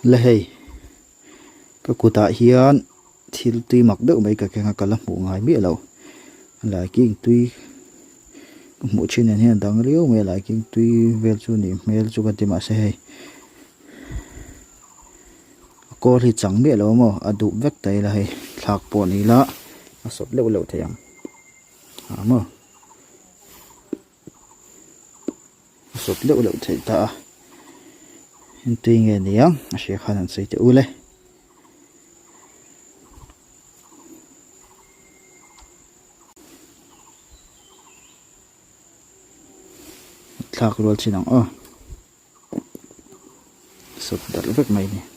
le hei ka kuta hian thil tui mak deuh mai ka kenga kala hmu ngai mi lo lai king tui hmu thin an hian dang riu mai lai king tui vel chu ni mel chu kan ti ma se hei ko hi chang mi lo mo adu vek tai la hei thlak po ni la a sop leuh leuh theiang mo sop leuh leuh thei ta hin tui nge niang a hria khan an sei te u le thlak rol chinang sop dal vek mai ni